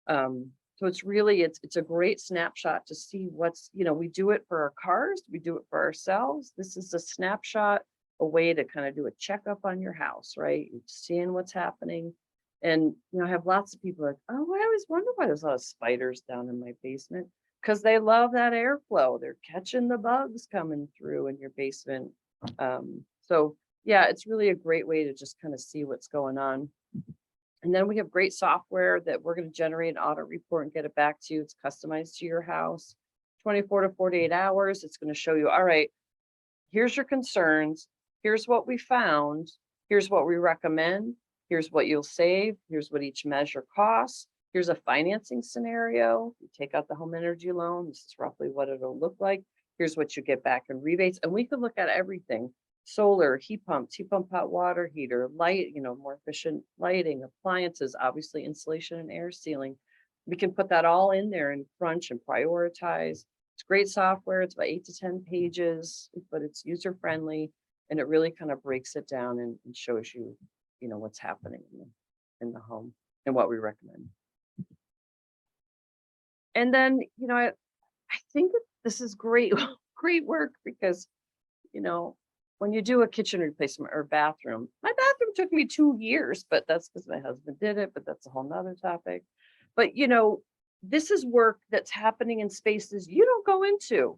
So it's really, it's a great snapshot to see what's, we do it for our cars, we do it for ourselves. This is a snapshot, a way to kind of do a checkup on your house, right? You're seeing what's happening. And, I have lots of people like, oh, I always wonder why there's a lot of spiders down in my basement, because they love that airflow. They're catching the bugs coming through in your basement. So yeah, it's really a great way to just kind of see what's going on. And then we have great software that we're going to generate an audit report and get it back to you. It's customized to your house, 24 to 48 hours. It's going to show you, all right, here's your concerns. Here's what we found. Here's what we recommend. Here's what you'll save. Here's what each measure costs. Here's a financing scenario. You take out the home energy loan. This is roughly what it'll look like. Here's what you get back in rebates. And we could look at everything: solar, heat pump hot water heater, light, more efficient lighting, appliances, obviously insulation and air sealing. We can put that all in there and crunch and prioritize. It's great software. It's about 8 to 10 pages, but it's user friendly, and it really kind of breaks it down and shows you, what's happening in the home and what we recommend. And then, I think this is great, great work because, when you do a kitchen replacement or bathroom, my bathroom took me 2 years, but that's because my husband did it, but that's a whole nother topic. But, this is work that's happening in spaces you don't go into.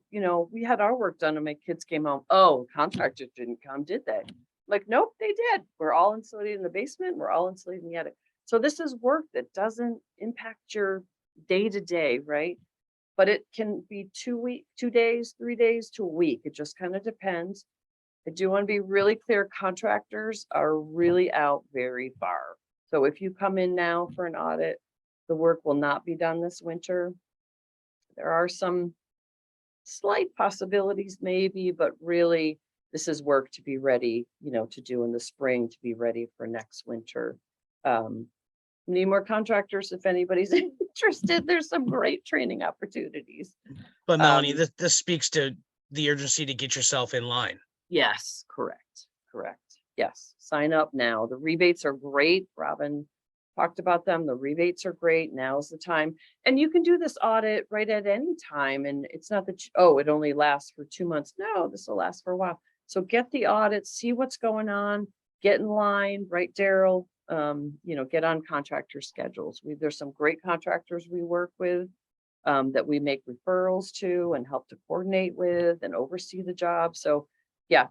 We had our work done and my kids came home. Oh, contractors didn't come, did they? Like, nope, they did. We're all insulated in the basement. We're all insulated in the attic. So this is work that doesn't impact your day to day, right? But it can be 2 days, 3 days to a week. It just kind of depends. I do want to be really clear. Contractors are really out very far. So if you come in now for an audit, the work will not be done this winter. There are some slight possibilities maybe, but really this is work to be ready, to do in the spring, to be ready for next winter. Need more contractors if anybody's interested. There's some great training opportunities. But Melanie, this speaks to the urgency to get yourself in line. Yes, correct. Yes, sign up now. The rebates are great. Robin talked about them. The rebates are great. Now's the time. And you can do this audit right at any time. And it's not that, it only lasts for 2 months. No, this will last for a while. So get the audit, see what's going on, get in line, right, Daryl? Get on contractor schedules. There's some great contractors we work with that we make referrals to and help to coordinate with and oversee the job. So yeah,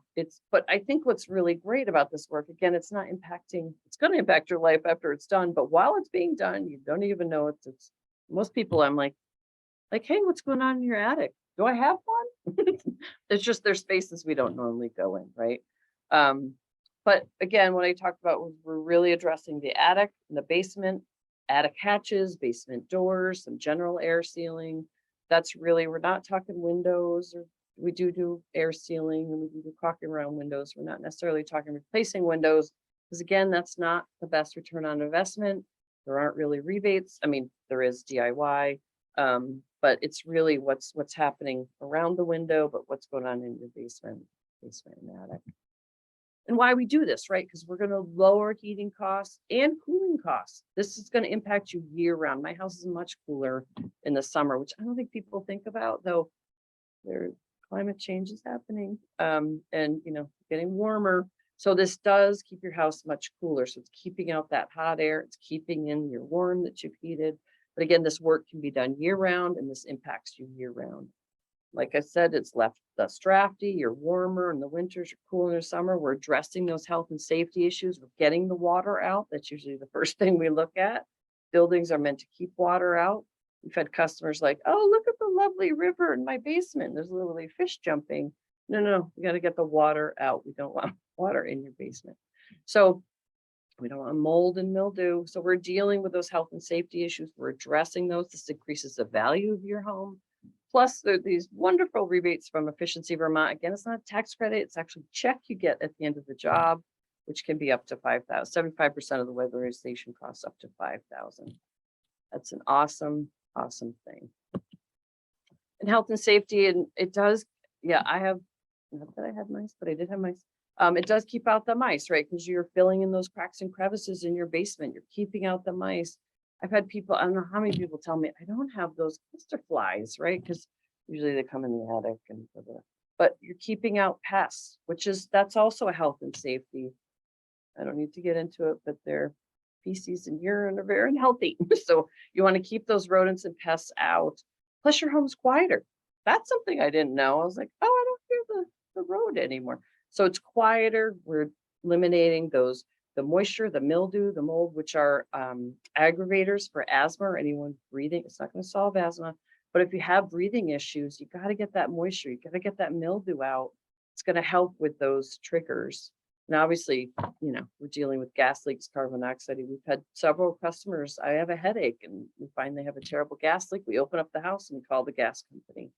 but I think what's really great about this work, again, it's going to impact your life after it's done, but while it's being done, you don't even know it's most people. I'm like, hey, what's going on in your attic? Do I have one? It's just there's spaces we don't normally go in, right? But again, what I talked about was we're really addressing the attic and the basement, attic hatches, basement doors, some general air sealing. That's really, we're not talking windows, or we do air sealing and we do caulking around windows. We're not necessarily talking replacing windows because again, that's not the best return on investment. There aren't really rebates. I mean, there is DIY, but it's really what's happening around the window, but what's going on in your basement and attic. And why we do this, right? Because we're going to lower heating costs and cooling costs. This is going to impact you year round. My house is much cooler in the summer, which I don't think people think about, though. Climate change is happening, and getting warmer. So this does keep your house much cooler. So it's keeping out that hot air. It's keeping in your warm that you've heated. But again, this work can be done year round, and this impacts you year round. Like I said, it's less drafty, you're warmer in the winters, you're cooler in the summer. We're addressing those health and safety issues. We're getting the water out. That's usually the first thing we look at. Buildings are meant to keep water out. We've had customers like, oh, look at the lovely river in my basement. There's literally fish jumping. No, we got to get the water out. We don't want water in your basement. So we don't want mold and mildew. So we're dealing with those health and safety issues. We're addressing those. This increases the value of your home. Plus, there are these wonderful rebates from Efficiency Vermont. Again, it's not a tax credit. It's actually a check you get at the end of the job, which can be up to $5,000. 75% of the weatherization costs up to $5,000. That's an awesome thing. And health and safety, and it does, I have, not that I had mice, but I did have mice. It does keep out the mice, right? Because you're filling in those cracks and crevices in your basement. You're keeping out the mice. I've had people, I don't know how many people tell me, I don't have those cluster flies, right? Because usually they come in the attic and but you're keeping out pests, that's also a health and safety. I don't need to get into it, but their feces and urine are very unhealthy. So you want to keep those rodents and pests out. Plus your home's quieter. That's something I didn't know. I was like, oh, I don't hear the road anymore. So it's quieter. We're eliminating those the moisture, the mildew, the mold, which are aggravators for asthma or anyone breathing. It's not going to solve asthma, but if you have breathing issues, you got to get that moisture. You got to get that mildew out. It's going to help with those triggers. And obviously, we're dealing with gas leaks, carbon monoxide. We've had several customers. I have a headache, and we find they have a terrible gas leak. We open up the house and we call the gas company.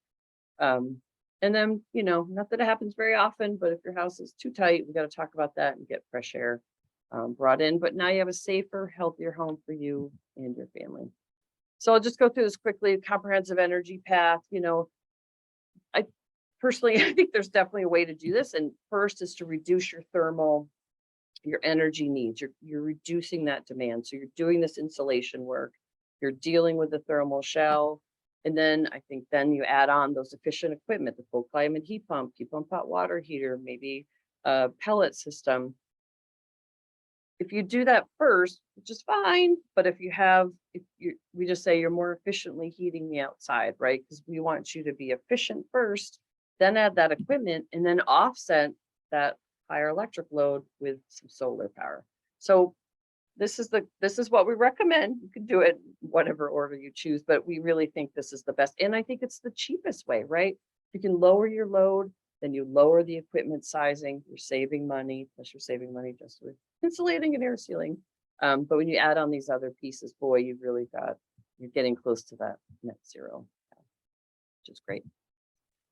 And then, not that it happens very often, but if your house is too tight, we got to talk about that and get fresh air brought in. But now you have a safer, healthier home for you and your family. So I'll just go through this quickly. Comprehensive energy path. I personally, I think there's definitely a way to do this. And first is to reduce your energy needs. You're reducing that demand. So you're doing this insulation work. You're dealing with the thermal shell. And then I think then you add on those efficient equipment, the full climate heat pump hot water heater, maybe a pellet system. If you do that first, which is fine, but we just say you're more efficiently heating the outside, right? Because we want you to be efficient first, then add that equipment, and then offset that higher electric load with some solar power. So this is what we recommend. You can do it whatever order you choose, but we really think this is the best. And I think it's the cheapest way, right? You can lower your load, then you lower the equipment sizing, you're saving money, plus you're saving money just with insulating and air sealing. But when you add on these other pieces, boy, you're getting close to that net zero, which is great.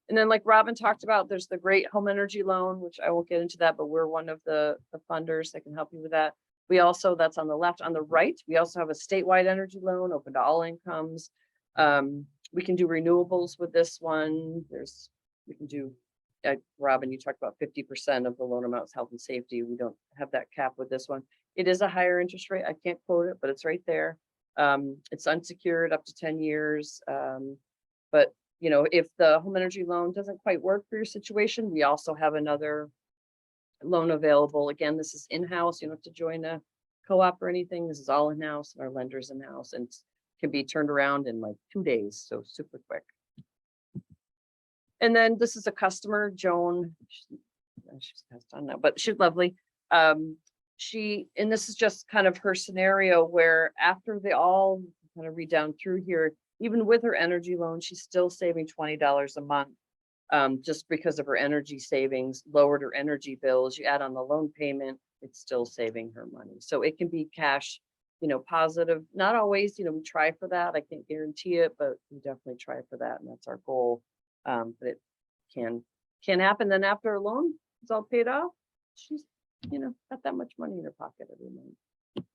And then like Robin talked about, there's the great home energy loan, which I won't get into that, but we're one of the funders that can help you with that. We also, that's on the left. On the right, we also have a statewide energy loan open to all incomes. We can do renewables with this one. We can do, Robin, you talked about 50% of the loan amount is health and safety. We don't have that cap with this one. It is a higher interest rate. I can't quote it, but it's right there. It's unsecured up to 10 years. But if the home energy loan doesn't quite work for your situation, we also have another loan available. Again, this is in-house. You don't have to join a co-op or anything. This is all in-house, and our lenders in-house, and can be turned around in like 2 days. So super quick. And then this is a customer, Joan. She's passed on now, but she's lovely. And this is just kind of her scenario where after they all kind of read down through here, even with her energy loan, she's still saving $20 a month. Just because of her energy savings, lowered her energy bills. You add on the loan payment, it's still saving her money. So it can be cash, positive. Not always, we try for that. I can't guarantee it, but we definitely try for that. And that's our goal. But it can happen. Then after her loan is all paid off, she's, got that much money in her pocket every month.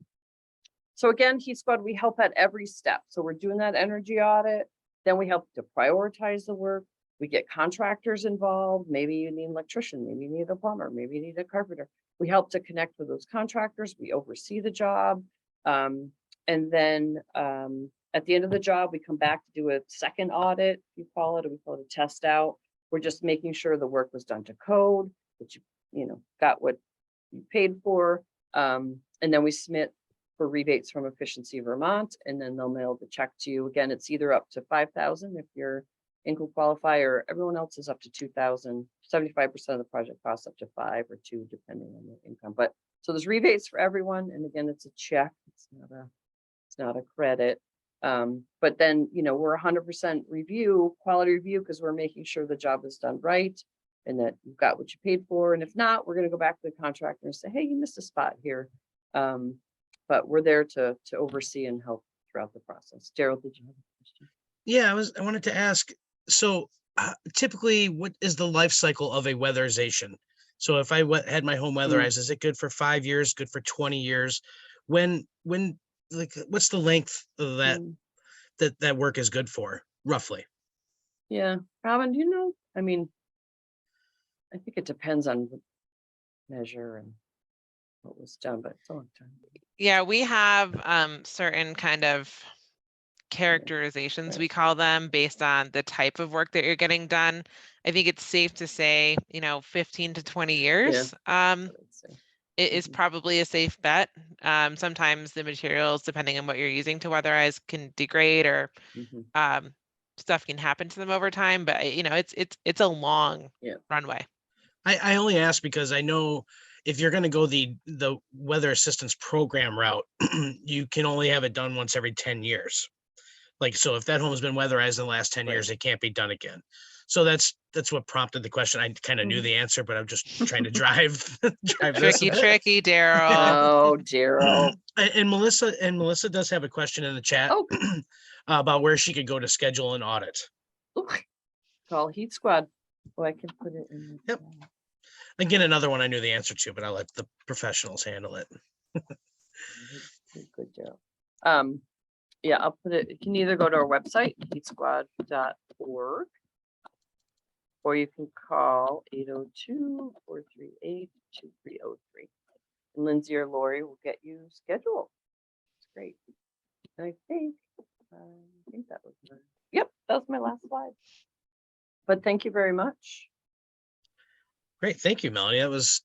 So again, Heat Squad, we help at every step. So we're doing that energy audit. Then we help to prioritize the work. We get contractors involved. Maybe you need an electrician, maybe you need a plumber, maybe you need a carpenter. We help to connect with those contractors. We oversee the job. And then at the end of the job, we come back to do a second audit, you call it, or we call it a test out. We're just making sure the work was done to code, that you got what you paid for. And then we submit for rebates from Efficiency Vermont, and then they'll mail the check to you. Again, it's either up to $5,000 if you're income qualifier, everyone else is up to $2,000. 75% of the project costs up to $5 or $2, depending on the income. But so there's rebates for everyone, and again, it's a check. It's not a credit. But then we're 100% quality review, because we're making sure the job is done right and that you've got what you paid for. And if not, we're going to go back to the contractor and say, hey, you missed a spot here. But we're there to oversee and help throughout the process. Daryl, did you have a question? Yeah, I wanted to ask. So typically, what is the life cycle of a weatherization? So if I had my home weatherized, is it good for 5 years? Good for 20 years? When like, what's the length of that work is good for, roughly? Yeah, Robin, do you know? I mean, I think it depends on the measure and what was done, but it's a long time. Yeah, we have certain kind of characterizations, we call them, based on the type of work that you're getting done. I think it's safe to say, 15 to 20 years it is probably a safe bet. Sometimes the materials, depending on what you're using to weatherize, can degrade, or stuff can happen to them over time. But it's a long runway. I only ask because I know if you're going to go the weather assistance program route, you can only have it done once every 10 years. Like, so if that home has been weatherized in the last 10 years, it can't be done again. So that's what prompted the question. I kind of knew the answer, but I'm just trying to drive this a bit. Tricky, Daryl. Oh, Daryl. And Melissa does have a question in the chat Oh, about where she could go to schedule an audit. ooh, call Heat Squad. Oh, I can put it in. Yep. Again, another one I knew the answer to, but I'll let the professionals handle it. Good job. Yeah, I'll put it. You can either go to our website, heatsquad.org, or you can call 802-438-2303. And Lindsay or Lori will get you scheduled. It's great. And I think that was yep, that was my last slide. But thank you very much. Great. Thank you, Melanie. That was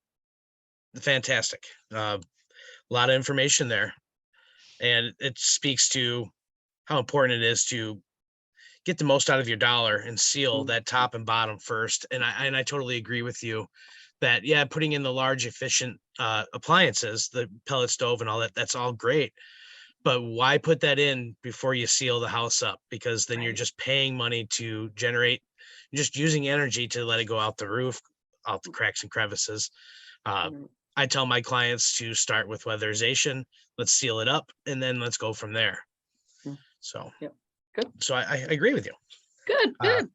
fantastic. A lot of information there. And it speaks to how important it is to get the most out of your dollar and seal that top and bottom first. And I totally agree with you that, yeah, putting in the large efficient appliances, the pellet stove and all that, that's all great. But why put that in before you seal the house up? Because then you're just paying money to generate, you're just using energy to let it go out the roof, out the cracks and crevices. I tell my clients to start with weatherization. Let's seal it up, and then let's go from there. So, yep. Good. So I agree with you. Good.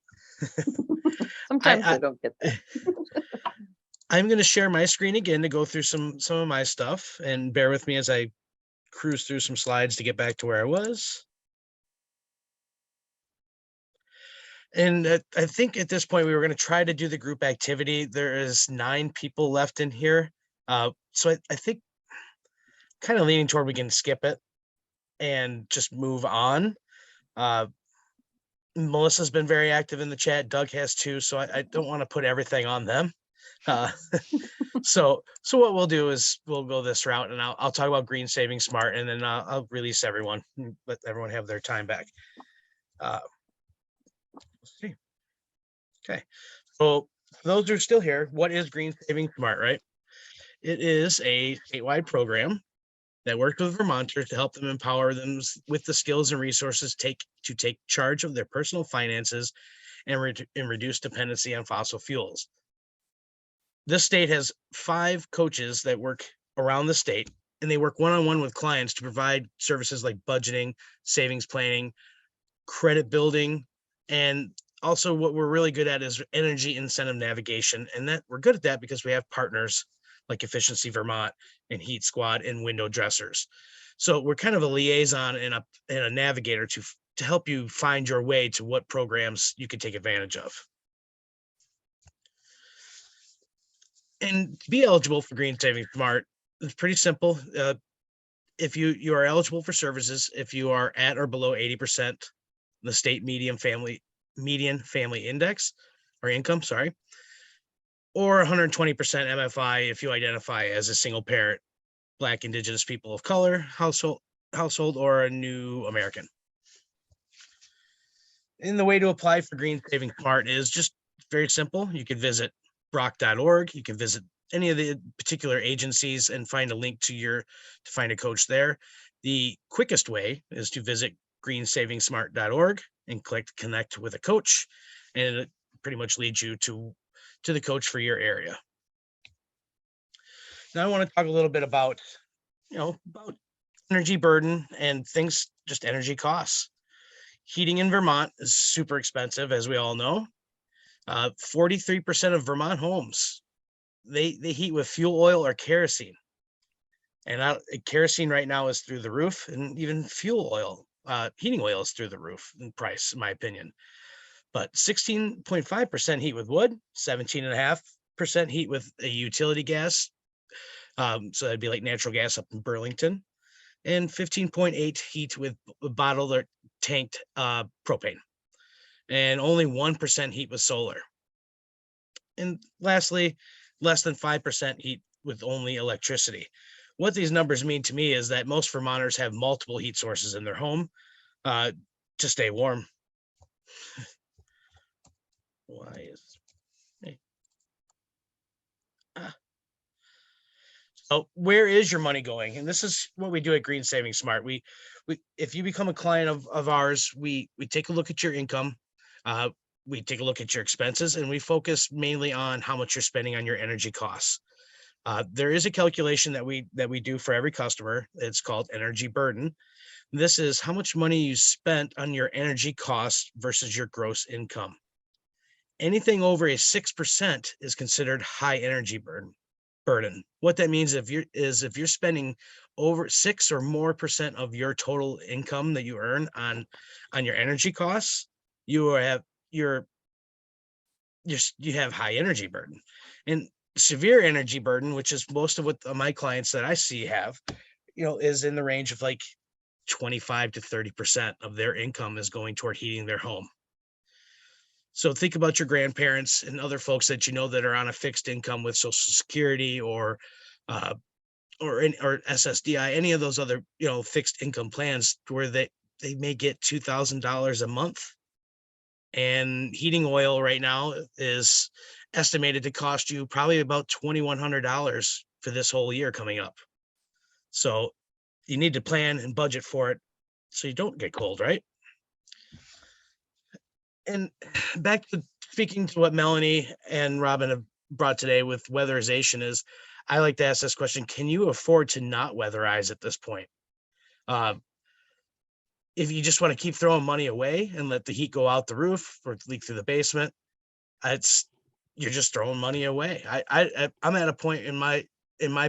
Sometimes I don't get that. I'm going to share my screen again to go through some of my stuff, and bear with me as I cruise through some slides to get back to where I was. And I think at this point we were going to try to do the group activity. There is 9 people left in here. So I think kind of leaning toward we can skip it and just move on. Melissa's been very active in the chat. Doug has too. So I don't want to put everything on them. So what we'll do is we'll go this route, and I'll talk about Green Saving Smart, and then I'll release everyone, let everyone have their time back. Let's see. Okay. So for those who are still here, what is Green Saving Smart, right? It is a statewide program that works with Vermonters to help them empower them with the skills and resources to take charge of their personal finances and reduce dependency on fossil fuels. This state has 5 coaches that work around the state, and they work one-on-one with clients to provide services like budgeting, savings planning, credit building, and also what we're really good at is energy incentive navigation. And that we're good at that because we have partners like Efficiency Vermont and Heat Squad and Window Dressers. So we're kind of a liaison and a navigator to help you find your way to what programs you can take advantage of. And to be eligible for Green Saving Smart, it's pretty simple. If you are eligible for services, if you are at or below 80% the state median family index or income, or 120% MFI if you identify as a single parent, Black, Indigenous, people of color household, or a new American. And the way to apply for Green Saving Smart is just very simple. You can visit brock.org. You can visit any of the particular agencies and find a link to find a coach there. The quickest way is to visit greensavingsmart.org and click connect with a coach, and it pretty much leads you to the coach for your area. Now I want to talk a little bit about energy burden and things, just energy costs. Heating in Vermont is super expensive, as we all know. 43% of Vermont homes, they heat with fuel oil or kerosene. And kerosene right now is through the roof, and even fuel oil, heating oil is through the roof in price, in my opinion. But 16.5% heat with wood, 17.5% heat with a utility gas. So that'd be like natural gas up in Burlington, and 15.8 heat with bottled or tanked propane, and only 1% heat with solar. And lastly, less than 5% heat with only electricity. What these numbers mean to me is that most Vermonters have multiple heat sources in their home to stay warm. Why is So where is your money going? And this is what we do at Green Saving Smart. If you become a client of ours, we take a look at your income. We take a look at your expenses, and we focus mainly on how much you're spending on your energy costs. There is a calculation that we do for every customer. It's called energy burden. This is how much money you spent on your energy costs versus your gross income. Anything over a 6% is considered high energy burden. What that means if you're spending over 6 or more percent of your total income that you earn on your energy costs, you have high energy burden. And severe energy burden, which is most of what my clients that I see have, is in the range of like 25 to 30% of their income is going toward heating their home. So think about your grandparents and other folks that that are on a fixed income with Social Security or SSDI, any of those other fixed income plans where they may get $2,000 a month, and heating oil right now is estimated to cost you probably about $2,100 for this whole year coming up. So you need to plan and budget for it so you don't get cold, right? And back to speaking to what Melanie and Robin have brought today with weatherization is, I like to ask this question: can you afford to not weatherize at this point? If you just want to keep throwing money away and let the heat go out the roof or leak through the basement, you're just throwing money away. I'm at a point in my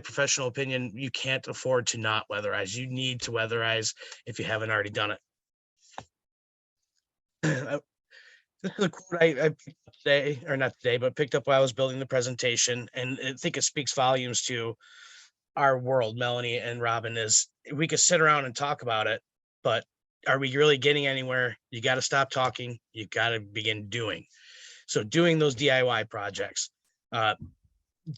professional opinion, you can't afford to not weatherize. You need to weatherize if you haven't already done it. This is a quote I picked up today, or not today, but picked up while I was building the presentation, and I think it speaks volumes to our world, Melanie and Robin. Is we could sit around and talk about it, but are we really getting anywhere? You got to stop talking. You got to begin doing. So doing those DIY projects,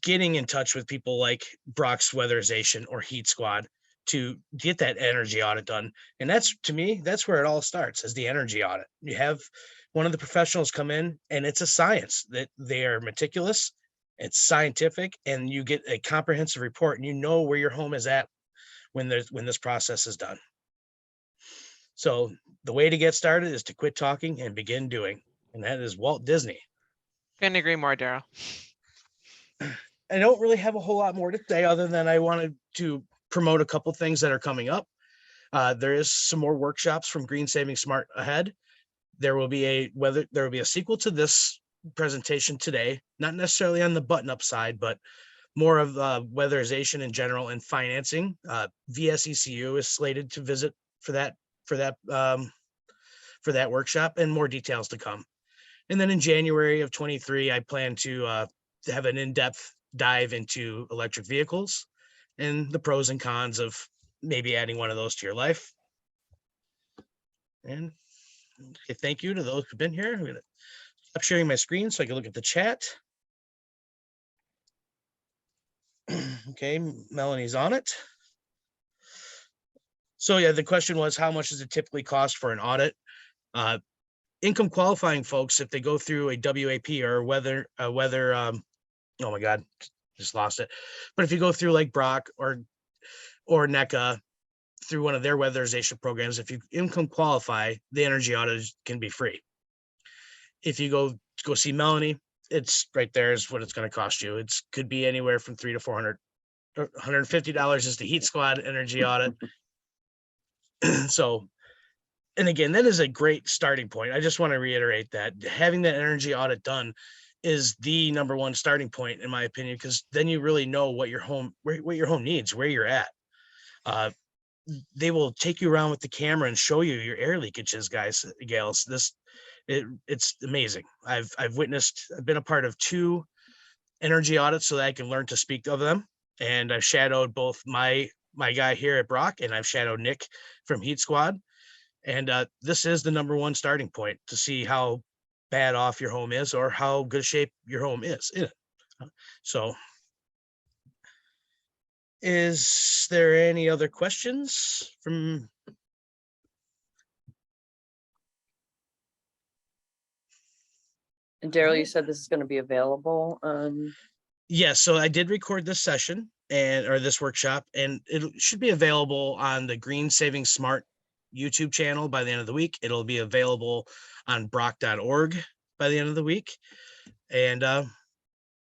getting in touch with people like Brock's Weatherization or Heat Squad to get that energy audit done. And that's, to me, that's where it all starts, is the energy audit. You have one of the professionals come in, and it's a science that they are meticulous, it's scientific, and you get a comprehensive report, and you know where your home is at when this process is done. So the way to get started is to quit talking and begin doing. And that is Walt Disney. Couldn't agree more, Daryl. I don't really have a whole lot more to say other than I wanted to promote a couple things that are coming up. There is some more workshops from Green Saving Smart ahead. There will be a sequel to this presentation today, not necessarily on the button-up side, but more of weatherization in general and financing. VSECU is slated to visit for that workshop, and more details to come. And then in January of 23, I plan to have an in-depth dive into electric vehicles and the pros and cons of maybe adding one of those to your life. And okay, thank you to those who've been here. I'm going to stop sharing my screen so I can look at the chat. Okay, Melanie's on it. So yeah, the question was, how much does it typically cost for an audit? Income qualifying folks, if they go through a WAP or oh my God, just lost it. But if you go through like Brock or NECA through one of their weatherization programs, if you income qualify, the energy audit can be free. If you go see Melanie, it's right there is what it's going to cost you. It could be anywhere from $300 to $400. $150 is the Heat Squad energy audit. So, and again, that is a great starting point. I just want to reiterate that having that energy audit done is the number one starting point, in my opinion, because then you really know what your home needs, where you're at. They will take you around with the camera and show you your air leakages, gals. It's amazing. I've been a part of 2 energy audits so that I can learn to speak of them. And I've shadowed both my guy here at Brock, and I've shadowed Nick from Heat Squad. And this is the number one starting point to see how bad off your home is or how good shape your home is in it. So is there any other questions from? And Daryl, you said this is going to be available on. Yes, so I did record this session. or this workshop, and it should be available on the Green Saving Smart YouTube channel by the end of the week. It'll be available on brock.org by the end of the week, and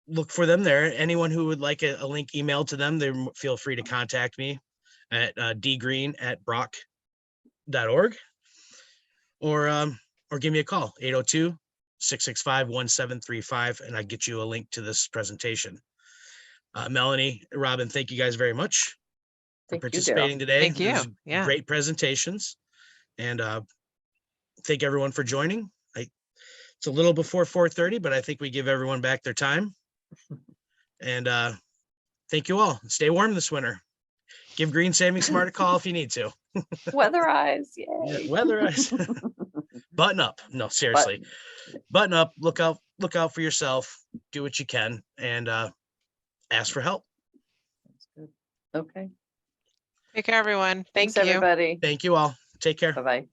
look for them there. Anyone who would like a link emailed to them, they feel free to contact me at dgreen@brock.org, or give me a call, 802-665-1735, and I get you a link to this presentation. Melanie, Robin, thank you guys very much for Thank you, participating Daryl. today. Thank It was you. Yeah. great presentations, and thank everyone for joining. It's a little before 4:30, but I think we give everyone back their time. And thank you all. Stay warm this winter. Give Green Saving Smart a call if you need to. Weatherize, yay. Yeah, weatherize. Button up. No, seriously. Button up. Look out for yourself. Do what you can, and ask for help. That's good. Okay. Take care, everyone. Thanks, Thank you. everybody. Thank you all. Take care. Bye-bye.